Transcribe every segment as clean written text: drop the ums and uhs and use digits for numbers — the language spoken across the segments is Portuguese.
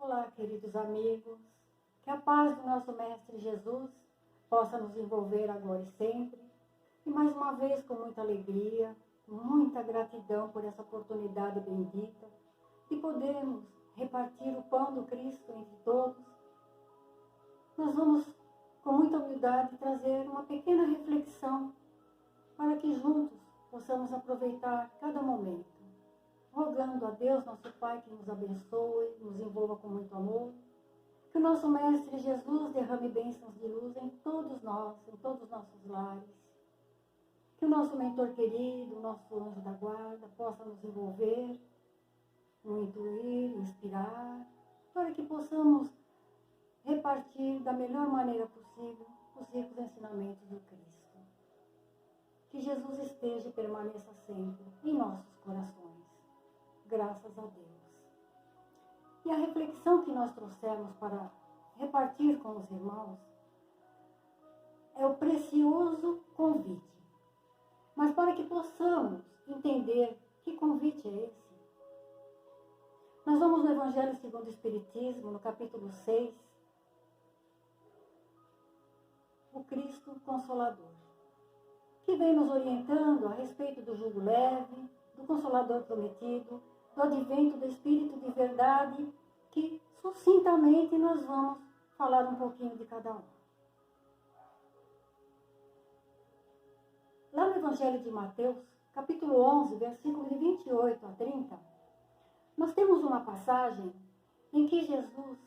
Olá, queridos amigos. Que a paz do nosso Mestre Jesus possa nos envolver agora e sempre. E mais uma vez, com muita alegria, muita gratidão por essa oportunidade bendita de podermos repartir o pão do Cristo entre todos. Nós vamos, com muita humildade, trazer uma pequena reflexão para que juntos possamos aproveitar cada momento, rogando a Deus, nosso Pai, que nos abençoe, nos envolva com muito amor, que o nosso Mestre Jesus derrame bênçãos de luz em todos nós, em todos os nossos lares, que o nosso mentor querido, o nosso anjo da guarda, possa nos envolver, nos intuir, inspirar, para que possamos repartir da melhor maneira possível os ricos ensinamentos do Cristo. Que Jesus esteja e permaneça sempre em nossos corações. Graças a Deus. E a reflexão que nós trouxemos para repartir com os irmãos é o precioso convite. Mas para que possamos entender que convite é esse, nós vamos no Evangelho segundo o Espiritismo, no capítulo 6, o Cristo Consolador, que vem nos orientando a respeito do jugo leve, do Consolador prometido, do advento do Espírito de verdade, que sucintamente nós vamos falar um pouquinho de cada um. Lá no Evangelho de Mateus, capítulo 11, versículo de 28 a 30, nós temos uma passagem em que Jesus,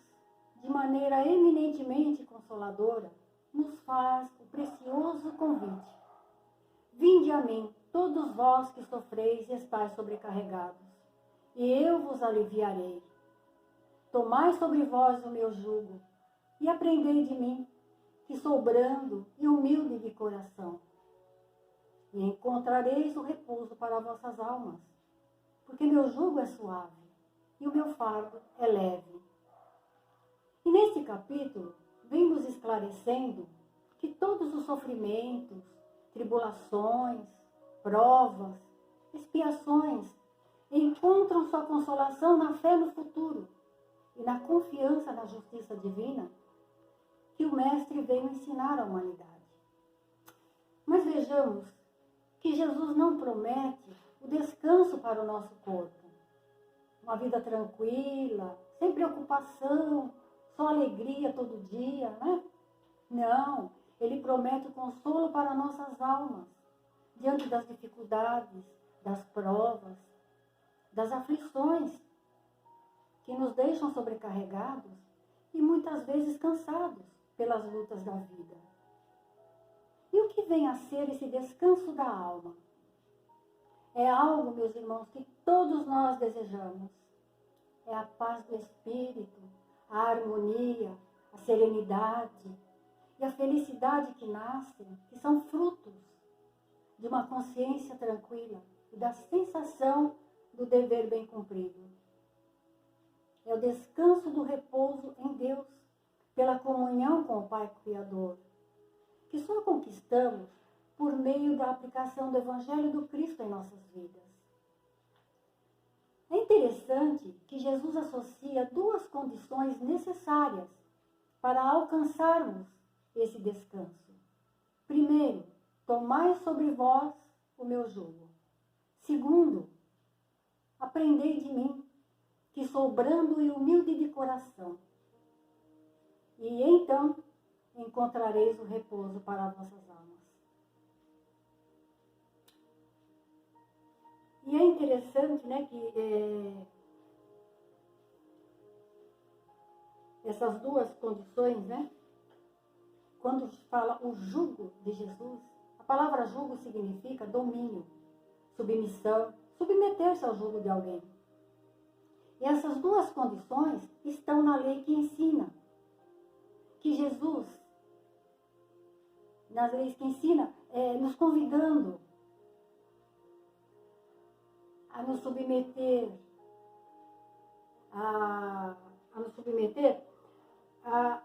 de maneira eminentemente consoladora, nos faz o precioso convite. Vinde a mim, todos vós que sofreis e estáis sobrecarregados, e eu vos aliviarei. Tomai sobre vós o meu jugo, e aprendei de mim, que sou brando e humilde de coração. E encontrareis o repouso para vossas almas, porque meu jugo é suave, e o meu fardo é leve. E neste capítulo, vem nos esclarecendo que todos os sofrimentos, tribulações, provas, expiações, encontram sua consolação na fé no futuro e na confiança na justiça divina que o Mestre veio ensinar à humanidade. Mas vejamos que Jesus não promete o descanso para o nosso corpo, uma vida tranquila, sem preocupação, só alegria todo dia, né? Não, Ele promete o consolo para nossas almas, diante das dificuldades, das provas, das aflições que nos deixam sobrecarregados e muitas vezes cansados pelas lutas da vida. E o que vem a ser esse descanso da alma? É algo, meus irmãos, que todos nós desejamos. É a paz do espírito, a harmonia, a serenidade e a felicidade que nascem, que são frutos de uma consciência tranquila e da sensação do dever bem cumprido. É o descanso do repouso em Deus, pela comunhão com o Pai Criador, que só conquistamos por meio da aplicação do Evangelho do Cristo em nossas vidas. É interessante que Jesus associa duas condições necessárias para alcançarmos esse descanso. Primeiro, tomai sobre vós o meu jugo. Segundo, aprendei de mim, que sou brando e humilde de coração. E então encontrareis o repouso para vossas almas. E é interessante, né, que essas duas condições, né, quando fala o jugo de Jesus, a palavra jugo significa domínio, submissão, submeter-se ao jugo de alguém. E essas duas condições estão na lei que ensina. Que Jesus, nas leis que ensina, nos convidando a nos submeter, à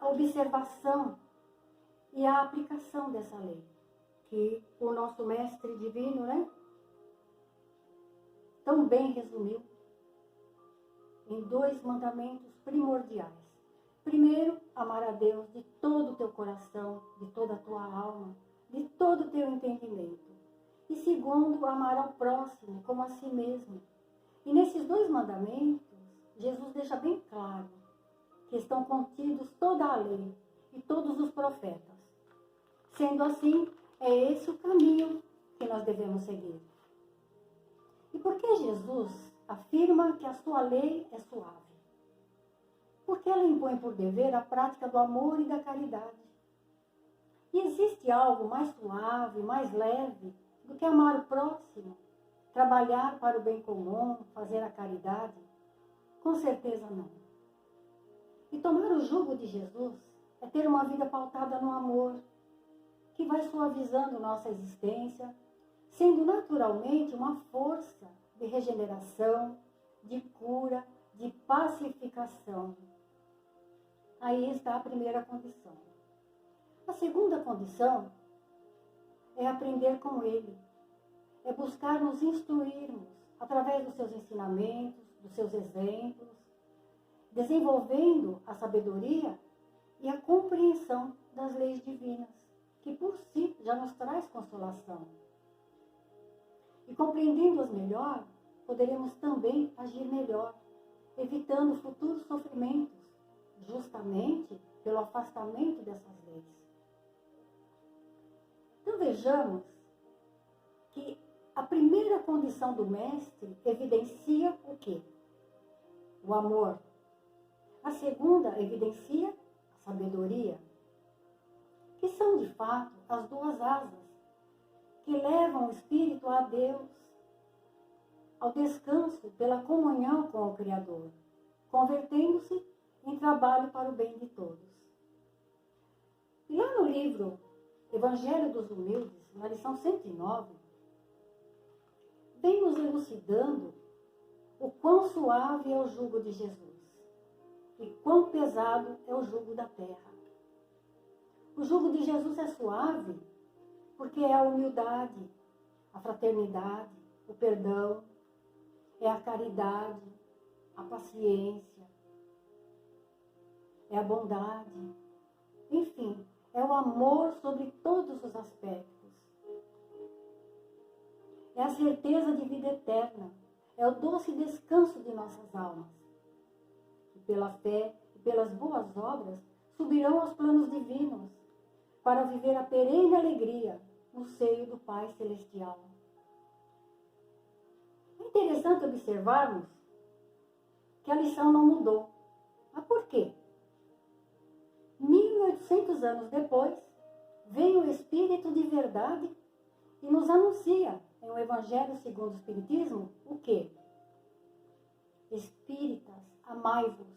observação e à aplicação dessa lei, que o nosso Mestre Divino, né, tão bem resumiu em 2 mandamentos primordiais. Primeiro, amar a Deus de todo o teu coração, de toda a tua alma, de todo o teu entendimento. E segundo, amar ao próximo como a si mesmo. E nesses 2 mandamentos, Jesus deixa bem claro que estão contidos toda a lei e todos os profetas. Sendo assim, é esse o caminho que nós devemos seguir. E por que Jesus afirma que a sua lei é suave? Porque ela impõe por dever a prática do amor e da caridade. E existe algo mais suave, mais leve do que amar o próximo, trabalhar para o bem comum, fazer a caridade? Com certeza não. E tomar o jugo de Jesus é ter uma vida pautada no amor, que vai suavizando nossa existência, sendo naturalmente uma força de regeneração, de cura, de pacificação. Aí está a primeira condição. A segunda condição é aprender com Ele, é buscar nos instruirmos através dos seus ensinamentos, dos seus exemplos, desenvolvendo a sabedoria e a compreensão das leis divinas, que por si já nos traz consolação. E compreendendo-as melhor, poderemos também agir melhor, evitando futuros sofrimentos, justamente pelo afastamento dessas leis. Então vejamos que a primeira condição do mestre evidencia o quê? O amor. A segunda evidencia a sabedoria, que são de fato as 2 asas que levam o espírito a Deus, ao descanso pela comunhão com o Criador, convertendo-se em trabalho para o bem de todos. E lá no livro Evangelho dos Humildes, na lição 109, vem nos elucidando o quão suave é o jugo de Jesus e quão pesado é o jugo da terra. O jugo de Jesus é suave porque é a humildade, a fraternidade, o perdão, é a caridade, a paciência, é a bondade, enfim, é o amor sobre todos os aspectos. É a certeza de vida eterna, é o doce descanso de nossas almas. E pela fé e pelas boas obras subirão aos planos divinos, para viver a perene alegria no seio do Pai Celestial. É interessante observarmos que a lição não mudou. Mas por quê? 1800 anos depois, vem o Espírito de verdade e nos anuncia, em o Evangelho segundo o Espiritismo, o quê? Espíritas, amai-vos.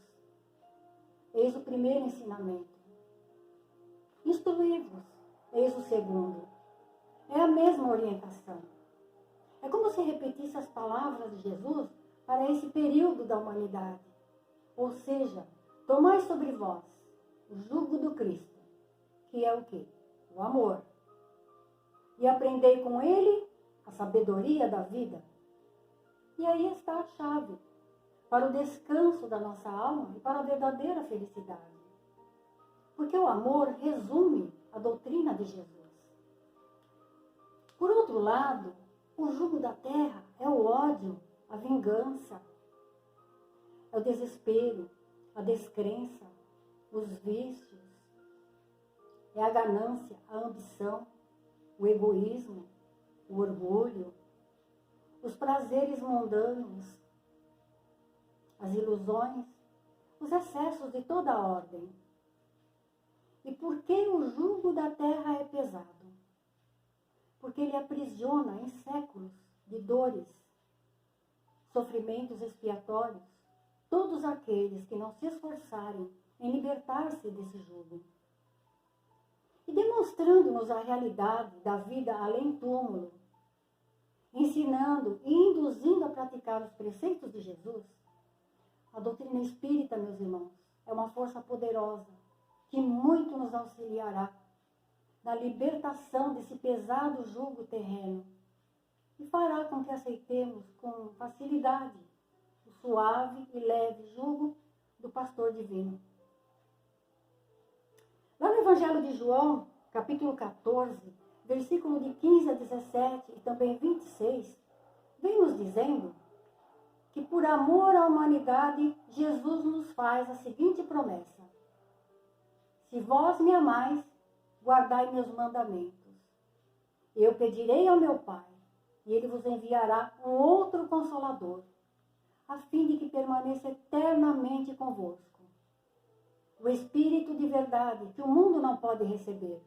Eis o primeiro ensinamento. Instruí-vos, eis o segundo. É a mesma orientação. É como se repetisse as palavras de Jesus para esse período da humanidade. Ou seja, tomai sobre vós o jugo do Cristo, que é o quê? O amor. E aprendei com ele a sabedoria da vida. E aí está a chave para o descanso da nossa alma e para a verdadeira felicidade. Porque o amor resume a doutrina de Jesus. Por outro lado, o jugo da terra é o ódio, a vingança, é o desespero, a descrença, os vícios, é a ganância, a ambição, o egoísmo, o orgulho, os prazeres mundanos, as ilusões, os excessos de toda ordem. E por que o jugo da terra é pesado? Porque ele aprisiona em séculos de dores, sofrimentos expiatórios, todos aqueles que não se esforçarem em libertar-se desse jugo. E demonstrando-nos a realidade da vida além túmulo, ensinando e induzindo a praticar os preceitos de Jesus, a doutrina espírita, meus irmãos, é uma força poderosa que muito nos auxiliará na libertação desse pesado jugo terreno e fará com que aceitemos com facilidade o suave e leve jugo do pastor divino. Lá no Evangelho de João, capítulo 14, versículo de 15 a 17 e também 26, vem nos dizendo que por amor à humanidade, Jesus nos faz a seguinte promessa: se vós me amais, guardai meus mandamentos. Eu pedirei ao meu Pai, e ele vos enviará um outro Consolador, a fim de que permaneça eternamente convosco. O Espírito de verdade, que o mundo não pode receber,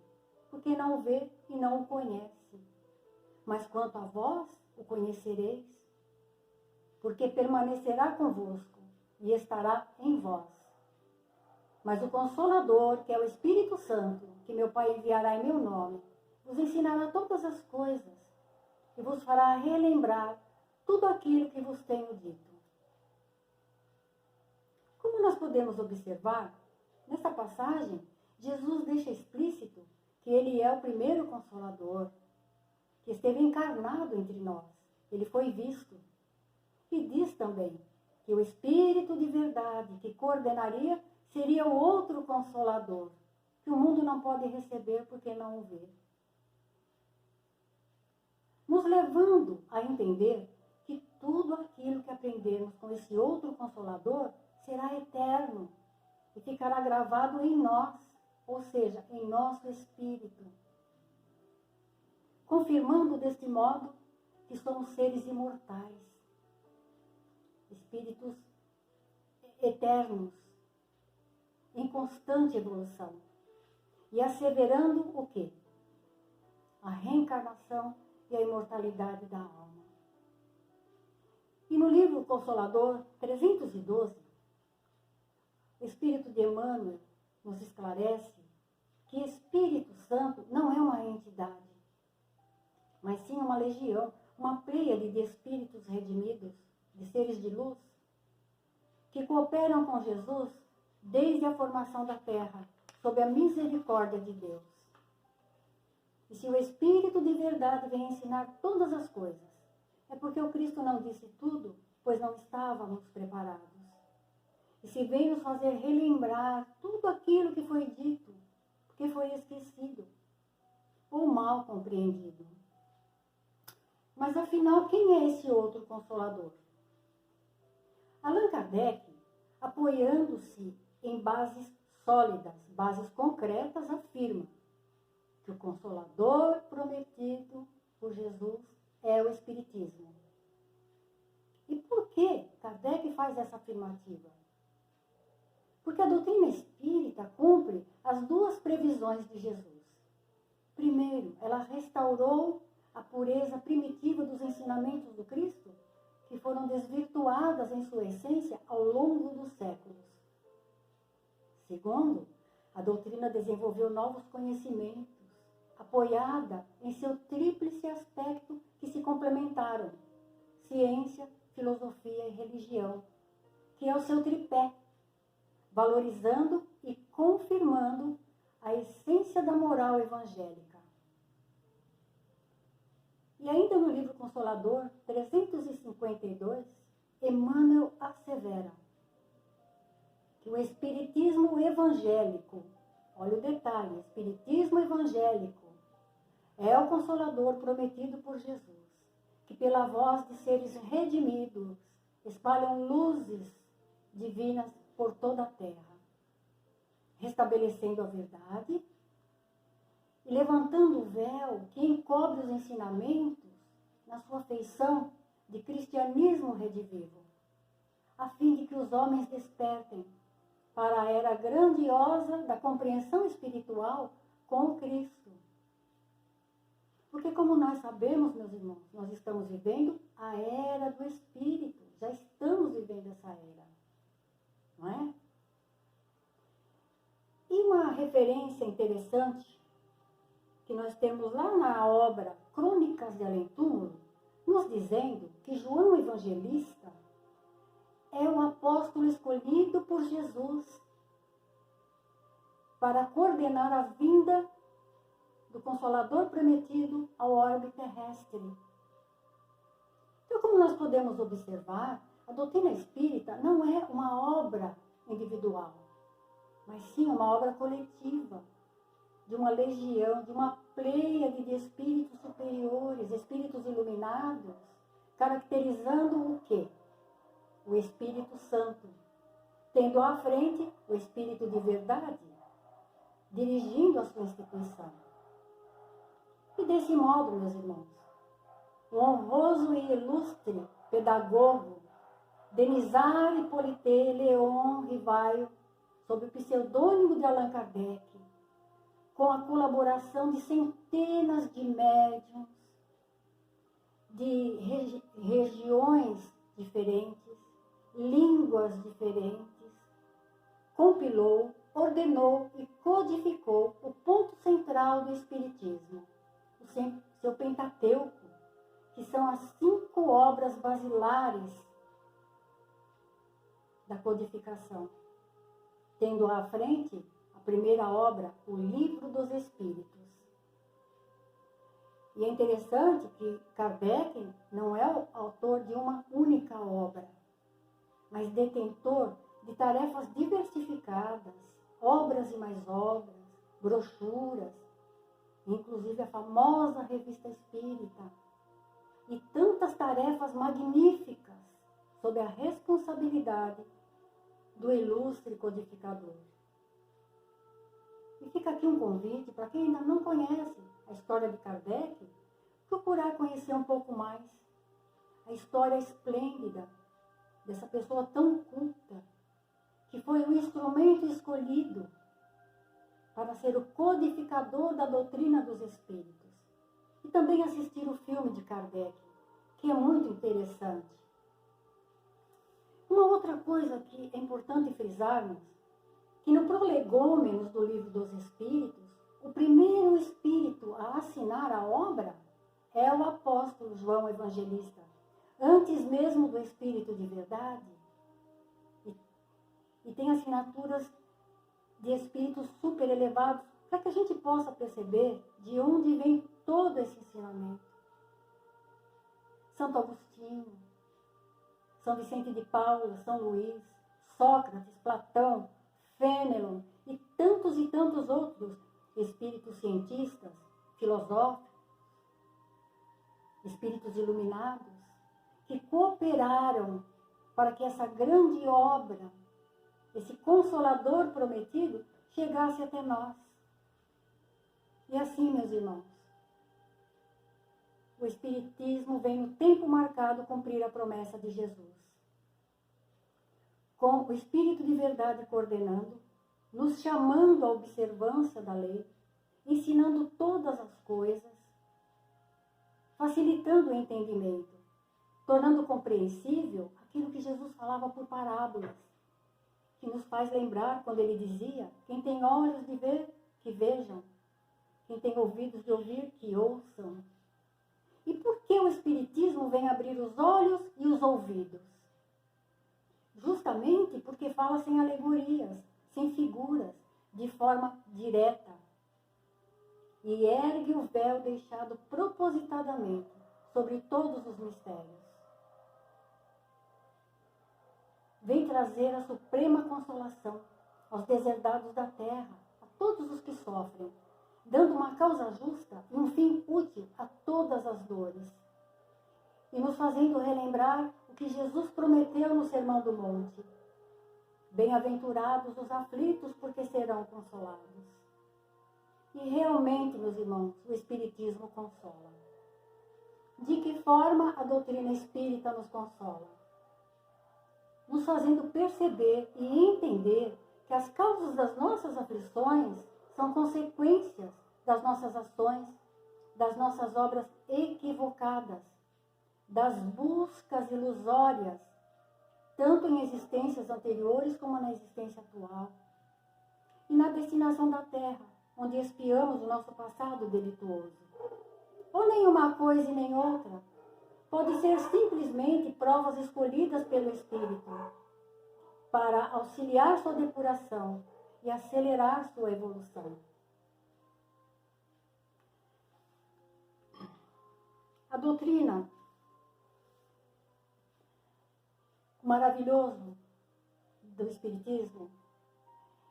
porque não o vê e não o conhece. Mas quanto a vós, o conhecereis, porque permanecerá convosco e estará em vós. Mas o Consolador, que é o Espírito Santo, que meu Pai enviará em meu nome, vos ensinará todas as coisas e vos fará relembrar tudo aquilo que vos tenho dito. Como nós podemos observar, nesta passagem, Jesus deixa explícito que ele é o primeiro Consolador, que esteve encarnado entre nós. Ele foi visto. E diz também que o Espírito de verdade que coordenaria seria o outro Consolador, que o mundo não pode receber porque não o vê. Nos levando a entender que tudo aquilo que aprendermos com esse outro Consolador será eterno e ficará gravado em nós, ou seja, em nosso espírito. Confirmando deste modo que somos seres imortais, espíritos eternos, em constante evolução. E asseverando o quê? A reencarnação e a imortalidade da alma. E no livro Consolador 312, o Espírito de Emmanuel nos esclarece que Espírito Santo não é uma entidade, mas sim uma legião, uma pleiade de espíritos redimidos, de seres de luz, que cooperam com Jesus desde a formação da terra, sob a misericórdia de Deus. E se o Espírito de verdade vem ensinar todas as coisas, é porque o Cristo não disse tudo, pois não estávamos preparados. E se vem nos fazer relembrar tudo aquilo que foi dito, porque foi esquecido ou mal compreendido. Mas afinal, quem é esse outro Consolador? Allan Kardec, apoiando-se em bases sólidas, bases concretas, afirma que o Consolador prometido por Jesus é o Espiritismo. E por que Kardec faz essa afirmativa? Porque a doutrina espírita cumpre as duas previsões de Jesus. Primeiro, ela restaurou a pureza primitiva dos ensinamentos do Cristo, que foram desvirtuadas em sua essência ao longo dos séculos. Segundo, a doutrina desenvolveu novos conhecimentos, apoiada em seu tríplice aspecto que se complementaram: ciência, filosofia e religião, que é o seu tripé, valorizando e confirmando a essência da moral evangélica. E ainda no livro Consolador 352, Emmanuel assevera que o Espiritismo evangélico, olha o detalhe, Espiritismo evangélico, é o Consolador prometido por Jesus, que pela voz de seres redimidos espalham luzes divinas por toda a terra, restabelecendo a verdade e levantando o véu que encobre os ensinamentos na sua feição de cristianismo redivivo, a fim de que os homens despertem para a era grandiosa da compreensão espiritual com o Cristo. Porque, como nós sabemos, meus irmãos, nós estamos vivendo a era do Espírito, já estamos vivendo essa era, não é? E uma referência interessante que nós temos lá na obra Crônicas de Além-Túmulo, nos dizendo que João Evangelista é o apóstolo escolhido por Jesus para coordenar a vinda do Consolador prometido ao orbe terrestre. Então, como nós podemos observar, a doutrina espírita não é uma obra individual, mas sim uma obra coletiva, de uma legião, de uma pleiade de espíritos superiores, espíritos iluminados, caracterizando o quê? O Espírito Santo, tendo à frente o Espírito de verdade, dirigindo a sua instituição. E desse modo, meus irmãos, o honroso e ilustre pedagogo Denisard Hippolyte Léon Rivaio, sob o pseudônimo de Allan Kardec, com a colaboração de centenas de médiuns, de regiões diferentes, línguas diferentes, compilou, ordenou e codificou o ponto central do Espiritismo, o seu Pentateuco, que são as 5 obras basilares da codificação, tendo à frente a primeira obra, o Livro dos Espíritos. E é interessante que Kardec não é o autor de uma única obra, mas detentor de tarefas diversificadas, obras e mais obras, brochuras, inclusive a famosa Revista Espírita, e tantas tarefas magníficas sob a responsabilidade do ilustre codificador. E fica aqui um convite para quem ainda não conhece a história de Kardec, procurar conhecer um pouco mais a história esplêndida dessa pessoa tão culta, que foi o instrumento escolhido para ser o codificador da doutrina dos espíritos. E também assistir o filme de Kardec, que é muito interessante. Uma outra coisa que é importante frisarmos, que no prolegômenos do Livro dos Espíritos, o primeiro espírito a assinar a obra é o apóstolo João Evangelista, antes mesmo do Espírito de Verdade. E tem assinaturas de espíritos super elevados, para que a gente possa perceber de onde vem todo esse ensinamento. Santo Agostinho, São Vicente de Paula, São Luís, Sócrates, Platão, Fênelon e tantos outros espíritos cientistas, filosóficos, espíritos iluminados, que cooperaram para que essa grande obra, esse Consolador prometido, chegasse até nós. E assim, meus irmãos, o Espiritismo vem no tempo marcado cumprir a promessa de Jesus. Com o Espírito de Verdade coordenando, nos chamando à observância da lei, ensinando todas as coisas, facilitando o entendimento, tornando compreensível aquilo que Jesus falava por parábolas, que nos faz lembrar quando ele dizia: quem tem olhos de ver, que vejam, quem tem ouvidos de ouvir, que ouçam. E por que o Espiritismo vem abrir os olhos e os ouvidos? Justamente porque fala sem alegorias, sem figuras, de forma direta. E ergue o véu deixado propositadamente sobre todos os mistérios. Vem trazer a suprema consolação aos deserdados da terra, a todos os que sofrem, dando uma causa justa e um fim útil a todas as dores. E nos fazendo relembrar o que Jesus prometeu no Sermão do Monte. Bem-aventurados os aflitos, porque serão consolados. E realmente, meus irmãos, o Espiritismo consola. De que forma a doutrina espírita nos consola? Nos fazendo perceber e entender que as causas das nossas aflições são consequências das nossas ações, das nossas obras equivocadas, das buscas ilusórias, tanto em existências anteriores como na existência atual. E na destinação da terra, onde expiamos o nosso passado delituoso. Ou nenhuma coisa e nem outra. Pode ser simplesmente provas escolhidas pelo Espírito para auxiliar sua depuração e acelerar sua evolução. A doutrina maravilhoso do Espiritismo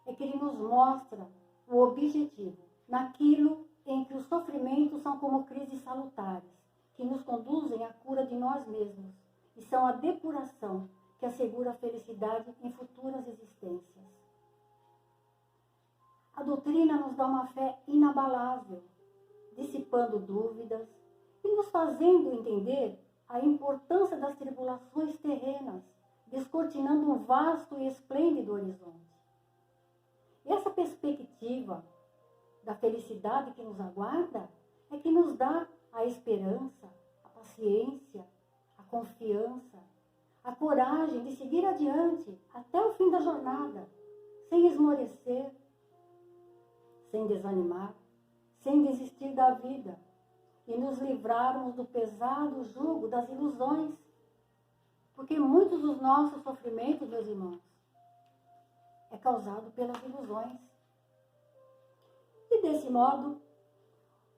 é que ele nos mostra o objetivo naquilo em que os sofrimentos são como crises salutares, que nos conduzem à cura de nós mesmos e são a depuração que assegura a felicidade em futuras existências. A doutrina nos dá uma fé inabalável, dissipando dúvidas e nos fazendo entender a importância das tribulações terrenas, descortinando um vasto e esplêndido horizonte. E essa perspectiva da felicidade que nos aguarda é que nos dá a esperança, a paciência, a confiança, a coragem de seguir adiante até o fim da jornada, sem esmorecer, sem desanimar, sem desistir da vida e nos livrarmos do pesado jugo das ilusões. Porque muitos dos nossos sofrimentos, meus irmãos, é causado pelas ilusões. E desse modo,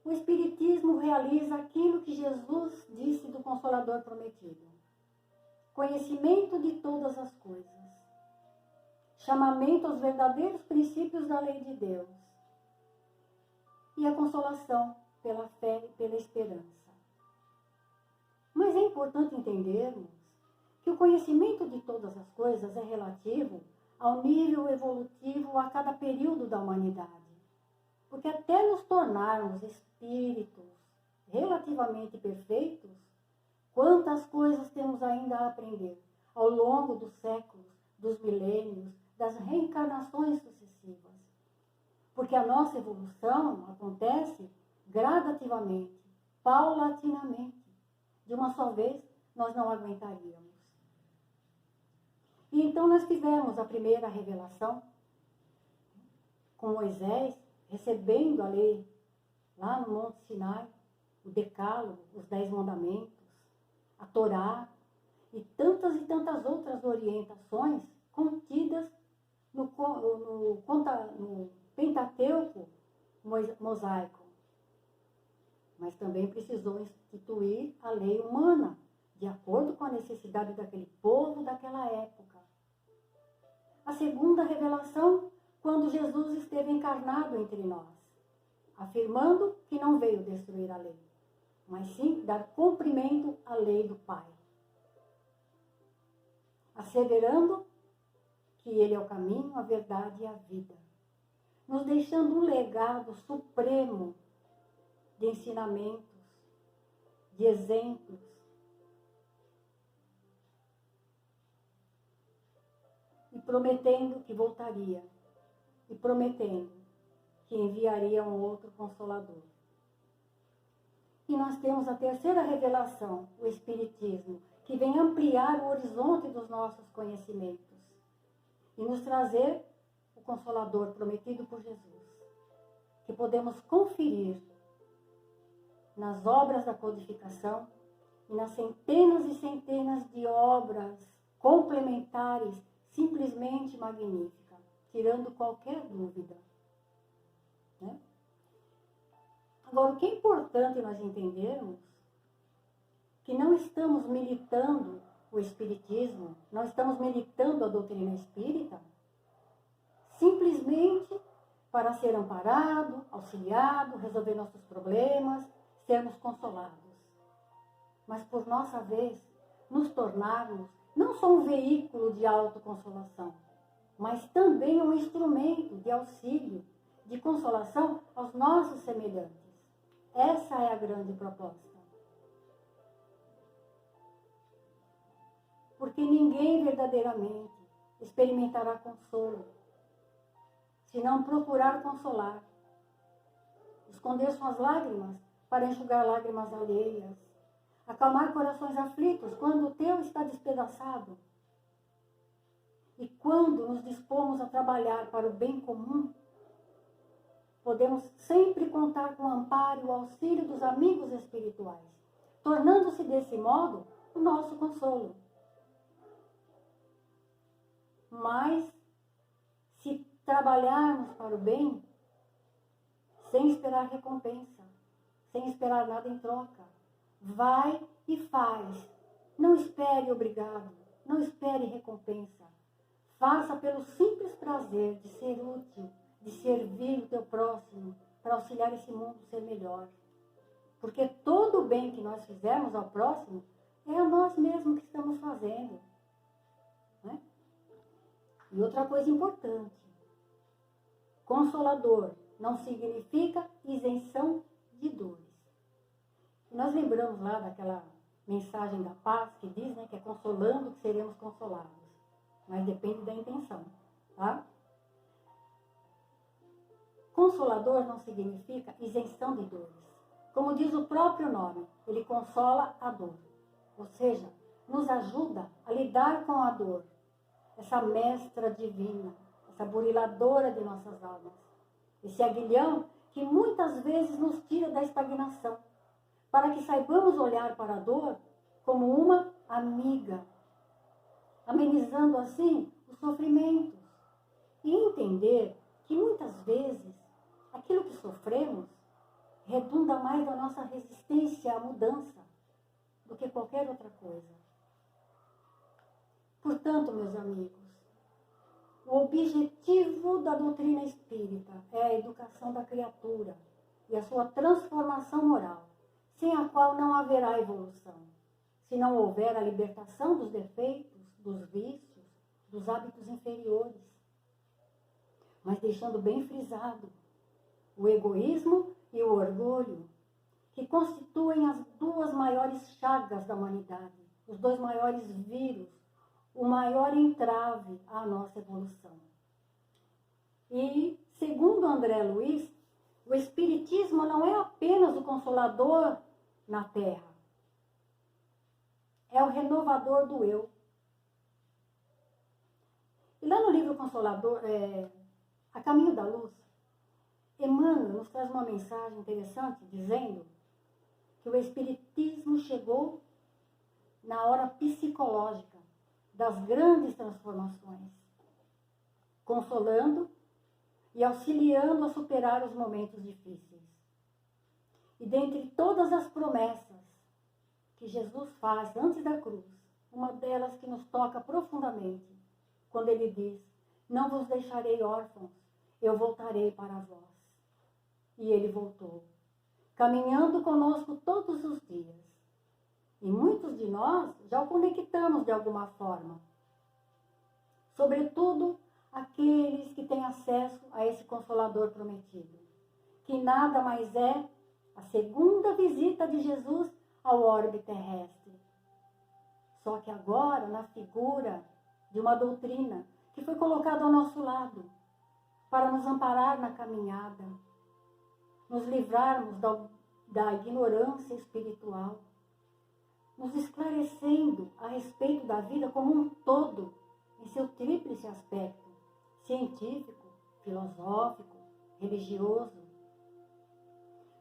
o Espiritismo realiza aquilo que Jesus disse do Consolador prometido: conhecimento de todas as coisas, chamamento aos verdadeiros princípios da lei de Deus e a consolação pela fé e pela esperança. Mas é importante entendermos que o conhecimento de todas as coisas é relativo ao nível evolutivo a cada período da humanidade. Porque até nos tornarmos espíritos relativamente perfeitos, quantas coisas temos ainda a aprender ao longo dos séculos, dos milênios, das reencarnações sucessivas. Porque a nossa evolução acontece gradativamente, paulatinamente. De uma só vez, nós não aguentaríamos. E então nós tivemos a primeira revelação, com Moisés, recebendo a lei lá no Monte Sinai, o Decálogo, os 10 Mandamentos, a Torá e tantas outras orientações contidas no Pentateuco mosaico. Mas também precisou instituir a lei humana, de acordo com a necessidade daquele povo daquela época. A segunda revelação, quando Jesus esteve encarnado entre nós, afirmando que não veio destruir a lei, mas sim dar cumprimento à lei do Pai, asseverando que Ele é o caminho, a verdade e a vida, nos deixando um legado supremo de ensinamentos, de exemplos, e prometendo que voltaria, e prometendo que enviaria um outro Consolador. E nós temos a terceira revelação, o Espiritismo, que vem ampliar o horizonte dos nossos conhecimentos e nos trazer o Consolador prometido por Jesus, que podemos conferir nas obras da codificação e nas centenas e centenas de obras complementares simplesmente magníficas, tirando qualquer dúvida. Né? Agora, o que é importante nós entendermos que não estamos militando o Espiritismo, não estamos militando a doutrina espírita simplesmente para ser amparado, auxiliado, resolver nossos problemas, sermos consolados. Mas, por nossa vez, nos tornarmos não só um veículo de autoconsolação, mas também um instrumento de auxílio, de consolação aos nossos semelhantes. Essa é a grande proposta. Porque ninguém verdadeiramente experimentará consolo se não procurar consolar, esconder suas lágrimas para enxugar lágrimas alheias, acalmar corações aflitos quando o teu está despedaçado. E quando nos dispomos a trabalhar para o bem comum, podemos sempre contar com o amparo e o auxílio dos amigos espirituais, tornando-se desse modo o nosso consolo. Mas, se trabalharmos para o bem, sem esperar recompensa, sem esperar nada em troca, vai e faz. Não espere obrigado. não espere recompensa. Faça pelo simples prazer de ser útil, de servir o teu próximo, para auxiliar esse mundo a ser melhor. Porque todo o bem que nós fizermos ao próximo é a nós mesmos que estamos fazendo. Né? E outra coisa importante, consolador não significa isenção de dores. E nós lembramos lá daquela mensagem da paz que diz, né, que é consolando que seremos consolados. Mas depende da intenção, tá? Consolador não significa isenção de dores. Como diz o próprio nome, ele consola a dor. Ou seja, nos ajuda a lidar com a dor. Essa mestra divina, essa buriladora de nossas almas. Esse aguilhão que muitas vezes nos tira da estagnação, para que saibamos olhar para a dor como uma amiga, amenizando assim os sofrimentos e entender que muitas vezes aquilo que sofremos redunda mais da nossa resistência à mudança do que qualquer outra coisa. Portanto, meus amigos, o objetivo da doutrina espírita é a educação da criatura e a sua transformação moral, sem a qual não haverá evolução, se não houver a libertação dos defeitos, dos vícios, dos hábitos inferiores. Mas deixando bem frisado, o egoísmo e o orgulho, que constituem as duas maiores chagas da humanidade, os dois maiores vírus, o maior entrave à nossa evolução. E, segundo André Luiz, o Espiritismo não é apenas o consolador na Terra, é o renovador do eu. E lá no livro Consolador, A Caminho da Luz, Emmanuel nos traz uma mensagem interessante dizendo que o Espiritismo chegou na hora psicológica das grandes transformações, consolando e auxiliando a superar os momentos difíceis. E dentre todas as promessas que Jesus faz antes da cruz, uma delas que nos toca profundamente, quando ele diz: não vos deixarei órfãos, eu voltarei para vós. E ele voltou, caminhando conosco todos os dias. E muitos de nós já o conectamos de alguma forma. Sobretudo aqueles que têm acesso a esse Consolador prometido, que nada mais é a segunda visita de Jesus ao orbe terrestre. Só que agora na figura de uma doutrina que foi colocada ao nosso lado para nos amparar na caminhada, nos livrarmos da ignorância espiritual, nos esclarecendo a respeito da vida como um todo, em seu tríplice aspecto, científico, filosófico, religioso,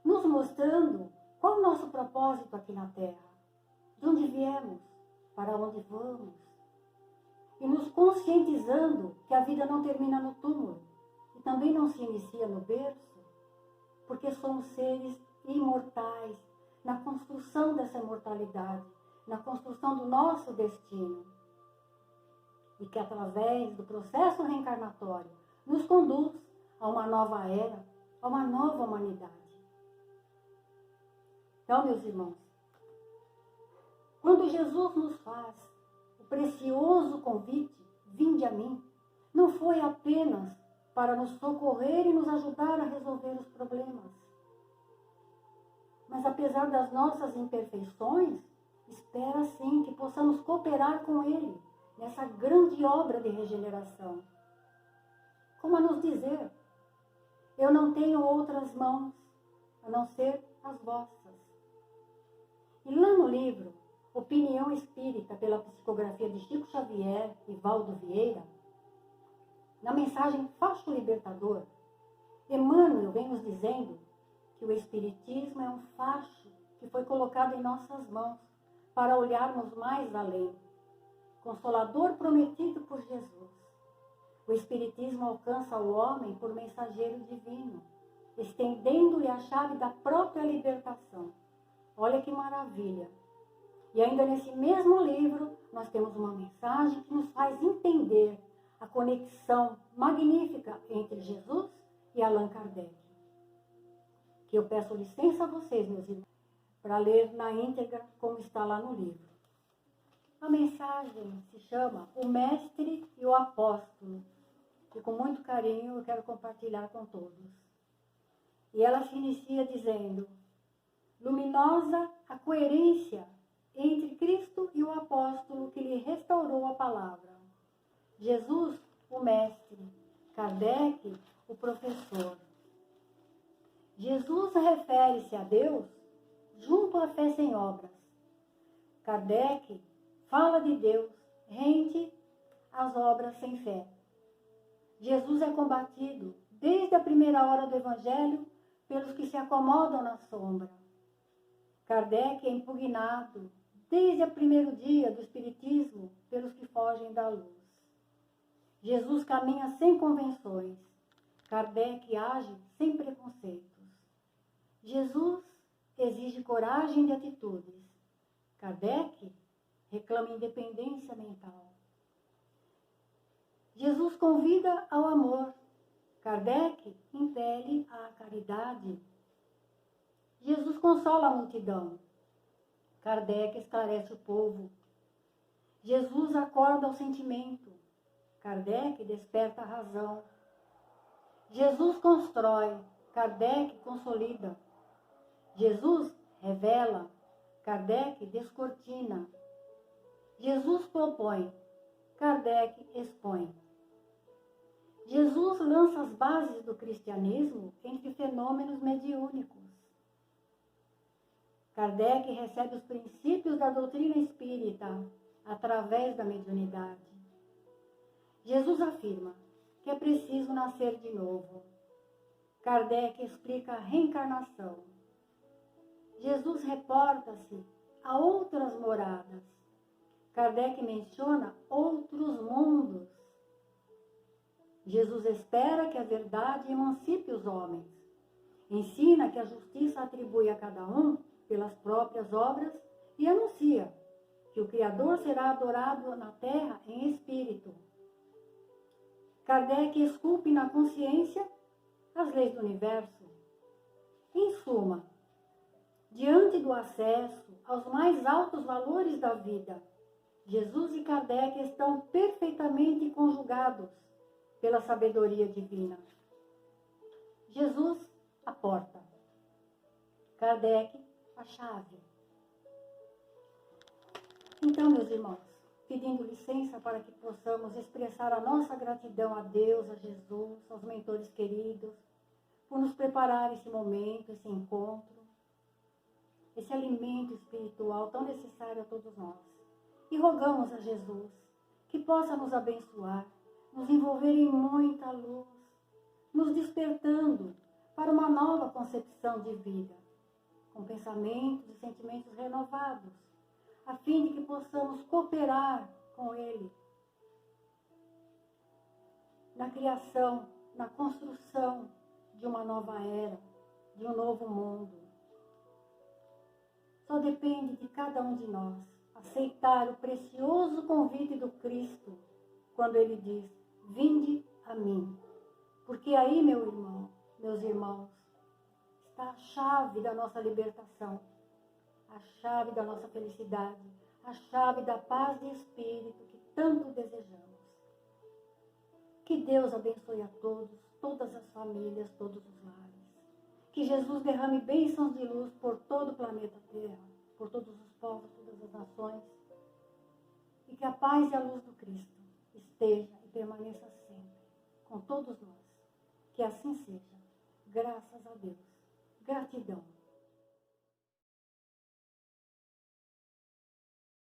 nos mostrando qual é o nosso propósito aqui na Terra, de onde viemos, para onde vamos, e nos conscientizando que a vida não termina no túmulo e também não se inicia no berço, porque somos seres imortais, na construção dessa imortalidade, na construção do nosso destino. E que através do processo reencarnatório nos conduz a uma nova era, a uma nova humanidade. Então, meus irmãos, quando Jesus nos faz o precioso convite, vinde a mim, não foi apenas para nos socorrer e nos ajudar a resolver os problemas. Mas apesar das nossas imperfeições, espera sim que possamos cooperar com Ele nessa grande obra de regeneração. Como a nos dizer: eu não tenho outras mãos a não ser as vossas. E lá no livro Opinião Espírita, pela psicografia de Chico Xavier e Valdo Vieira, na mensagem Facho Libertador, Emmanuel vem nos dizendo que o Espiritismo é um facho que foi colocado em nossas mãos para olharmos mais além. Consolador prometido por Jesus. O Espiritismo alcança o homem por mensageiro divino, estendendo-lhe a chave da própria libertação. Olha que maravilha! E ainda nesse mesmo livro, nós temos uma mensagem que nos faz entender a conexão magnífica entre Jesus e Allan Kardec. Que eu peço licença a vocês, meus irmãos, para ler na íntegra como está lá no livro. A mensagem se chama O Mestre e o Apóstolo, e com muito carinho eu quero compartilhar com todos. E ela se inicia dizendo: luminosa a coerência entre Cristo e o apóstolo que lhe restaurou a palavra. Jesus, o mestre, Kardec, o professor. Jesus refere-se a Deus junto à fé sem obras. Kardec fala de Deus rente às obras sem fé. Jesus é combatido desde a primeira hora do Evangelho pelos que se acomodam na sombra. Kardec é impugnado desde o primeiro dia do Espiritismo pelos que fogem da luz. Jesus caminha sem convenções. Kardec age sem preconceitos. Jesus exige coragem de atitudes. Kardec reclama independência mental. Jesus convida ao amor. Kardec impele à caridade. Jesus consola a multidão. Kardec esclarece o povo. Jesus acorda ao sentimento. Kardec desperta a razão. Jesus constrói. Kardec consolida. Jesus revela. Kardec descortina. Jesus propõe. Kardec expõe. Jesus lança as bases do cristianismo entre fenômenos mediúnicos. Kardec recebe os princípios da doutrina espírita através da mediunidade. Jesus afirma que é preciso nascer de novo. Kardec explica a reencarnação. Jesus reporta-se a outras moradas. Kardec menciona outros mundos. Jesus espera que a verdade emancipe os homens. Ensina que a justiça atribui a cada um pelas próprias obras e anuncia que o Criador será adorado na terra em espírito. Kardec esculpe na consciência as leis do universo. Em suma, diante do acesso aos mais altos valores da vida, Jesus e Kardec estão perfeitamente conjugados pela sabedoria divina. Jesus, a porta. Kardec, a chave. Então, meus irmãos, pedindo licença para que possamos expressar a nossa gratidão a Deus, a Jesus, aos mentores queridos, por nos preparar esse momento, esse encontro, esse alimento espiritual tão necessário a todos nós. E rogamos a Jesus que possa nos abençoar, nos envolver em muita luz, nos despertando para uma nova concepção de vida, com pensamentos e sentimentos renovados, a fim de que possamos cooperar com Ele na criação, na construção de uma nova era, de um novo mundo. Só depende de cada um de nós aceitar o precioso convite do Cristo, quando Ele diz: vinde a mim. Porque aí, meu irmão, meus irmãos, está a chave da nossa libertação, a chave da nossa felicidade, a chave da paz de espírito que tanto desejamos. Que Deus abençoe a todos, todas as famílias, todos os lares. Que Jesus derrame bênçãos de luz por todo o planeta Terra, por todos os povos, todas as nações. E que a paz e a luz do Cristo esteja e permaneça sempre com todos nós. Que assim seja. Graças a Deus. Gratidão.